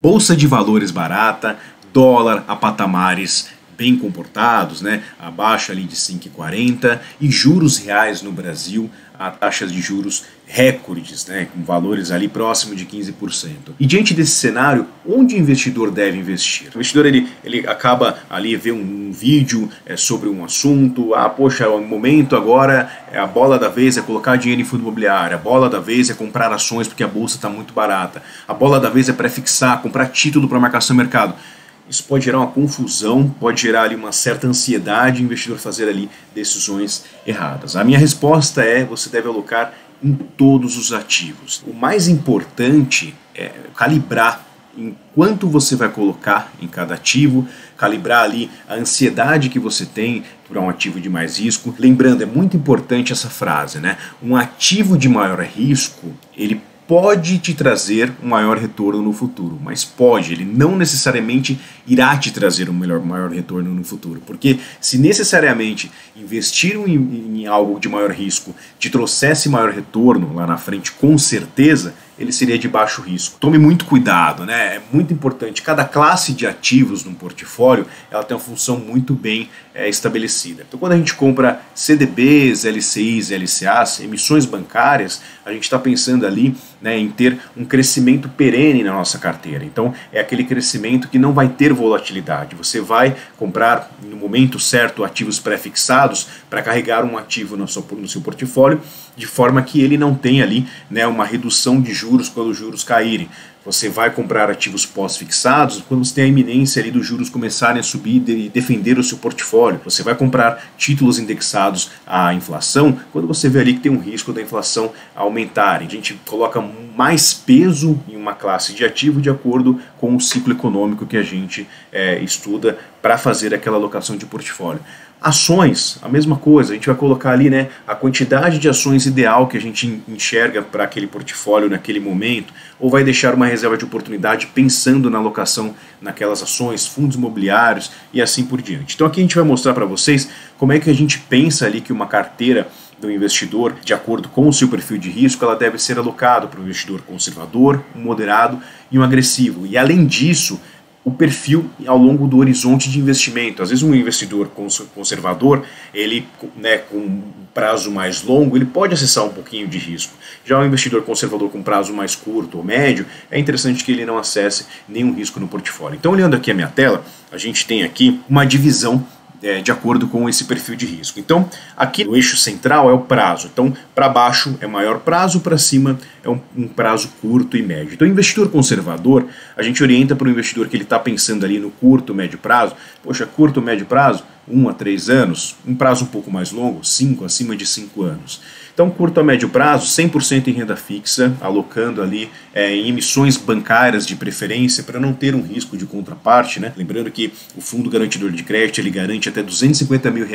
Bolsa de valores barata, dólar a patamares bem comportados, né? Abaixo ali de 5,40 e juros reais no Brasil a taxas de juros recordes, né? Com valores ali próximo de 15%. E diante desse cenário, onde o investidor deve investir? O investidor ele acaba ali ver um vídeo sobre um assunto, poxa, o momento agora, a bola da vez é colocar dinheiro em fundo imobiliário, a bola da vez é comprar ações porque a bolsa está muito barata, a bola da vez é pré-fixar, comprar título para marcação no mercado. Isso pode gerar uma confusão, pode gerar ali uma certa ansiedade, o investidor fazer ali decisões erradas. A minha resposta é: você deve alocar em todos os ativos. O mais importante é calibrar em quanto você vai colocar em cada ativo, calibrar ali a ansiedade que você tem para um ativo de mais risco. Lembrando, é muito importante essa frase, né? Um ativo de maior risco, ele pode te trazer um maior retorno no futuro, mas pode, ele não necessariamente irá te trazer um maior retorno no futuro, porque se necessariamente investir em algo de maior risco te trouxesse maior retorno lá na frente, com certeza ele seria de baixo risco. Tome muito cuidado, né? É muito importante. Cada classe de ativos num portfólio, ela tem uma função muito bem estabelecida. Então, quando a gente compra CDBs, LCIs, LCAs, emissões bancárias, a gente está pensando ali, né, em ter um crescimento perene na nossa carteira. Então, é aquele crescimento que não vai ter volatilidade. Você vai comprar, no momento certo, ativos pré-fixados para carregar um ativo no seu portfólio, de forma que ele não tenha ali, né, uma redução de juros quando os juros caírem. Você vai comprar ativos pós-fixados quando você tem a iminência ali dos juros começarem a subir e defender o seu portfólio. Você vai comprar títulos indexados à inflação quando você vê ali que tem um risco da inflação aumentar. A gente coloca mais peso em uma classe de ativo de acordo com o ciclo econômico que a gente estuda para fazer aquela alocação de portfólio. Ações, a mesma coisa, a gente vai colocar ali, né, a quantidade de ações ideal que a gente enxerga para aquele portfólio naquele momento, ou vai deixar uma reserva de oportunidade pensando na alocação naquelas ações, fundos imobiliários e assim por diante. Então aqui a gente vai mostrar para vocês como é que a gente pensa ali que uma carteira do investidor, de acordo com o seu perfil de risco, ela deve ser alocada para um investidor conservador, um moderado e um agressivo. E além disso, o perfil ao longo do horizonte de investimento. Às vezes um investidor conservador, ele, né, com um prazo mais longo, ele pode acessar um pouquinho de risco. Já um investidor conservador com prazo mais curto ou médio, é interessante que ele não acesse nenhum risco no portfólio. Então, olhando aqui a minha tela, a gente tem aqui uma divisão de acordo com esse perfil de risco. Então, aqui no eixo central é o prazo. Então, para baixo é maior prazo, para cima é um prazo curto e médio. Então, investidor conservador, a gente orienta para o investidor que ele está pensando ali no curto, médio prazo. Poxa, curto, médio prazo, 1 a 3 anos. Um prazo um pouco mais longo, 5, acima de 5 anos. Então, curto a médio prazo, 100% em renda fixa, alocando ali em emissões bancárias de preferência para não ter um risco de contraparte, né? Lembrando que o Fundo Garantidor de Crédito ele garante até R$250 mil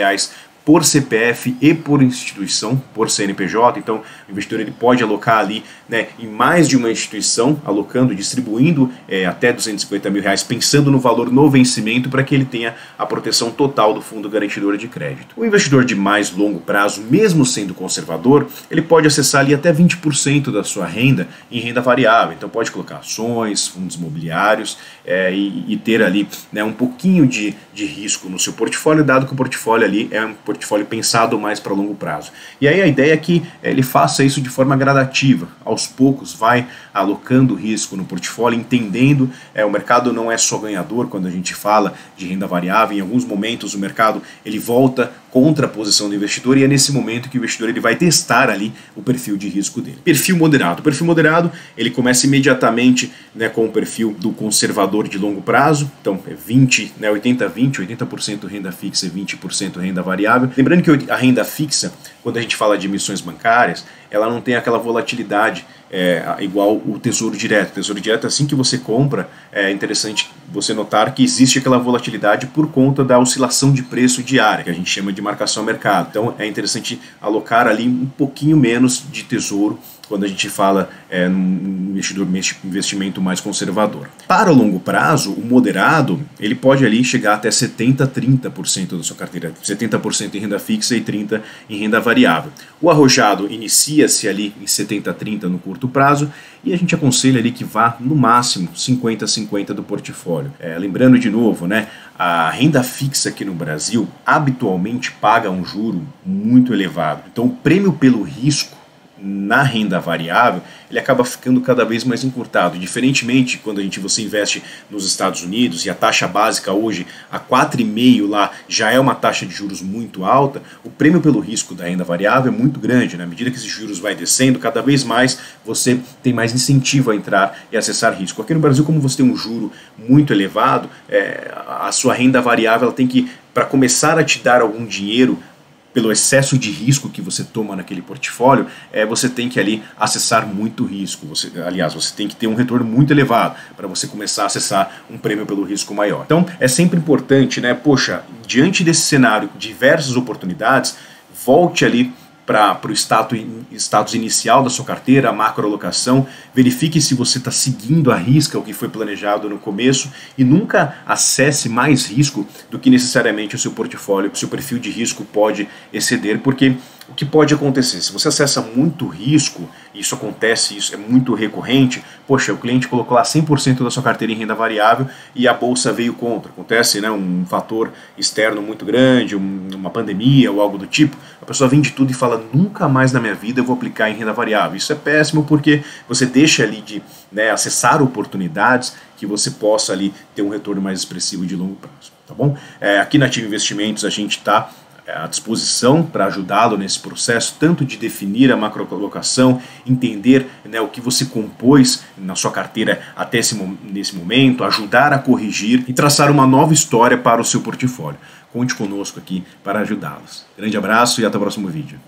por CPF e por instituição, por CNPJ. Então o investidor ele pode alocar ali, né, em mais de uma instituição, alocando, distribuindo até R$250 mil, pensando no valor no vencimento para que ele tenha a proteção total do Fundo Garantidor de Crédito. O investidor de mais longo prazo, mesmo sendo conservador, ele pode acessar ali até 20% da sua renda em renda variável. Então pode colocar ações, fundos imobiliários e ter ali, né, um pouquinho de risco no seu portfólio, dado que o portfólio ali é um portfólio pensado mais para longo prazo. E aí a ideia é que ele faça isso de forma gradativa, aos poucos vai alocando risco no portfólio, entendendo o mercado não é só ganhador quando a gente fala de renda variável. Em alguns momentos o mercado ele volta contra a posição do investidor e é nesse momento que o investidor ele vai testar ali o perfil de risco dele. Perfil moderado. O perfil moderado ele começa imediatamente, né, com o perfil do conservador de longo prazo. Então é 20, né, 80-20, 80% renda fixa e 20% renda variável. Lembrando que a renda fixa, quando a gente fala de emissões bancárias, ela não tem aquela volatilidade igual o Tesouro Direto. O Tesouro Direto, assim que você compra, é interessante você notar que existe aquela volatilidade por conta da oscilação de preço diária, que a gente chama de marcação ao mercado. Então é interessante alocar ali um pouquinho menos de tesouro quando a gente fala num investimento mais conservador. Para o longo prazo, o moderado ele pode ali chegar até 70-30% da sua carteira, 70% em renda fixa e 30% em renda variável. O arrojado inicia-se ali em 70-30% no curto prazo e a gente aconselha ali que vá no máximo 50-50% do portfólio. Lembrando de novo, né, a renda fixa aqui no Brasil habitualmente paga um juro muito elevado. Então o prêmio pelo risco na renda variável, ele acaba ficando cada vez mais encurtado. Diferentemente, quando você investe nos Estados Unidos e a taxa básica hoje, a 4,5% lá, já é uma taxa de juros muito alta, o prêmio pelo risco da renda variável é muito grande. Na medida que esses juros vai descendo, cada vez mais você tem mais incentivo a entrar e acessar risco. Aqui no Brasil, como você tem um juro muito elevado, a sua renda variável ela tem que, para começar a te dar algum dinheiro, pelo excesso de risco que você toma naquele portfólio, você tem que ali acessar muito risco. Você tem que ter um retorno muito elevado para você começar a acessar um prêmio pelo risco maior. Então é sempre importante, né? Poxa, diante desse cenário, diversas oportunidades, volte ali para o status inicial da sua carteira, a macroalocação, verifique se você está seguindo à risca o que foi planejado no começo e nunca acesse mais risco do que necessariamente o seu portfólio, o seu perfil de risco pode exceder, porque o que pode acontecer? Se você acessa muito risco, isso acontece, isso é muito recorrente, poxa, o cliente colocou lá 100% da sua carteira em renda variável e a bolsa veio contra. Acontece, né, um fator externo muito grande, uma pandemia ou algo do tipo, a pessoa vende tudo e fala, nunca mais na minha vida eu vou aplicar em renda variável. Isso é péssimo porque você deixa ali de acessar oportunidades que você possa ali ter um retorno mais expressivo de longo prazo, tá bom? Aqui na Ativa Investimentos a gente está à disposição para ajudá-lo nesse processo, tanto de definir a macroalocação, entender, né, o que você compôs na sua carteira até nesse momento, ajudar a corrigir e traçar uma nova história para o seu portfólio. Conte conosco aqui para ajudá-los. Grande abraço e até o próximo vídeo.